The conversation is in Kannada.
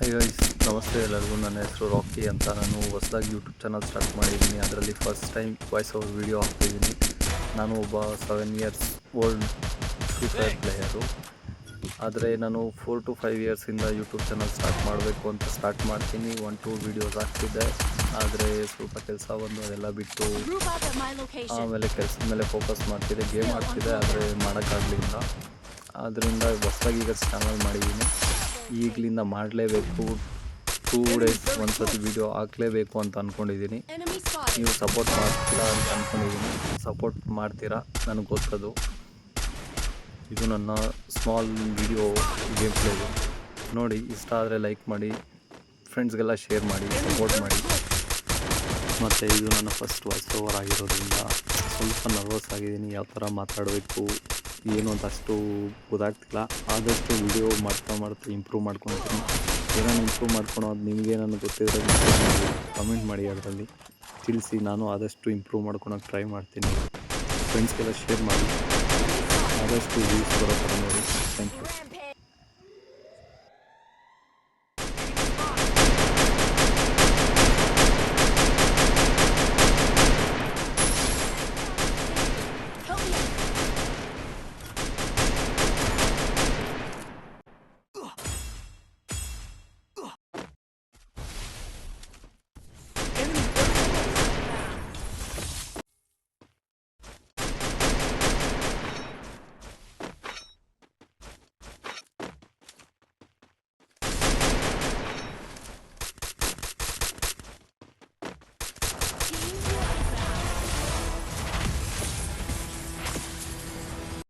ಹಾಯ್ ಗೈಸ್, ನಮಸ್ತೆ ಎಲ್ಲರಿಗೂ. ನನ್ನ ಹೆಸರು ರಾಕಿ ಅಂತ. ನಾನು ಹೊಸದಾಗಿ ಯೂಟ್ಯೂಬ್ ಚಾನಲ್ ಸ್ಟಾರ್ಟ್ ಮಾಡಿದ್ದೀನಿ. ಅದರಲ್ಲಿ first time voice over video ಹಾಕ್ತಿದ್ದೀನಿ. ನಾನು ಒಬ್ಬ 7 years old Free Fire player. ಆದರೆ ನಾನು 4 to 5 ಇಯರ್ಸಿಂದ ಯೂಟ್ಯೂಬ್ ಚಾನಲ್ ಸ್ಟಾರ್ಟ್ ಮಾಡಬೇಕು ಅಂತ ಸ್ಟಾರ್ಟ್ ಮಾಡ್ತೀನಿ. 1-2 ವೀಡಿಯೋಸ್ ಹಾಕ್ತಿದ್ದೆ. ಆದರೆ ಸ್ವಲ್ಪ ಕೆಲಸ ಬಂದು ಅದೆಲ್ಲ ಬಿಟ್ಟು ಆಮೇಲೆ ಕೆಲಸದ ಮೇಲೆ ಫೋಕಸ್ ಮಾಡ್ತಿದ್ದೆ. ಗೇಮ್ ಆಡ್ತಿದ್ದೆ, ಆದರೆ ಮಾಡೋಕ್ಕಾಗಲಿಲ್ಲ. ಆದ್ದರಿಂದ ಹೊಸದಾಗಿ ಈಗ ಚಾನಲ್ ಮಾಡಿದ್ದೀನಿ. ಈಗಲಿಂದ ಮಾಡಲೇಬೇಕು. 2 ಡೇಸ್ ಒಂದ್ಸತಿ ವೀಡಿಯೋ ಹಾಕಲೇಬೇಕು ಅಂತ ಅಂದ್ಕೊಂಡಿದ್ದೀನಿ. ನೀವು ಸಪೋರ್ಟ್ ಮಾಡ್ತೀರಾ ಅಂತ ಅಂದ್ಕೊಂಡಿದ್ದೀನಿ. ಸಪೋರ್ಟ್ ಮಾಡ್ತೀರಾ, ನನಗೆ ಗೊತ್ತದು. ಇದು ನನ್ನ ಸ್ಮಾಲ್ ವೀಡಿಯೋ ಗೇಮ್ ಪ್ಲೇದು ನೋಡಿ. ಇಷ್ಟ ಆದರೆ ಲೈಕ್ ಮಾಡಿ, ಫ್ರೆಂಡ್ಸ್ಗೆಲ್ಲ ಶೇರ್ ಮಾಡಿ, ಸಪೋರ್ಟ್ ಮಾಡಿ. ಮತ್ತು ಇದು ನನ್ನ ಫಸ್ಟ್ ವಾಯ್ಸ್ ಓವರ್ ಆಗಿರೋದ್ರಿಂದ ಸ್ವಲ್ಪ ನರ್ವಸ್ ಆಗಿದ್ದೀನಿ. ಯಾವ ಥರ ಮಾತಾಡಬೇಕು ಏನು ಅಂತ ಅಷ್ಟು ಗೊತ್ತಾಗ್ತಿಲ್ಲ. ಆದಷ್ಟು ವಿಡಿಯೋ ಮಾಡ್ತಾ ಇಂಪ್ರೂವ್ ಮಾಡ್ಕೊತೀನಿ. ಏನಾನು ಇಂಪ್ರೂವ್ ಮಾಡ್ಕೊಳೋದು ನಿಮಗೆ ನನಗೆ ಗೊತ್ತಿದ್ರೆ ಕಮೆಂಟ್ ಮಾಡಿ, ಅದರಲ್ಲಿ ತಿಳಿಸಿ. ನಾನು ಆದಷ್ಟು ಇಂಪ್ರೂವ್ ಮಾಡ್ಕೊಳಕ್ಕೆ ಟ್ರೈ ಮಾಡ್ತೀನಿ. ಫ್ರೆಂಡ್ಸ್ಗೆಲ್ಲ ಶೇರ್ ಮಾಡಿ, ಆದಷ್ಟು ವ್ಯೂಸ್ ಬರೋ ಥರ ನೋಡಿ. Thank you.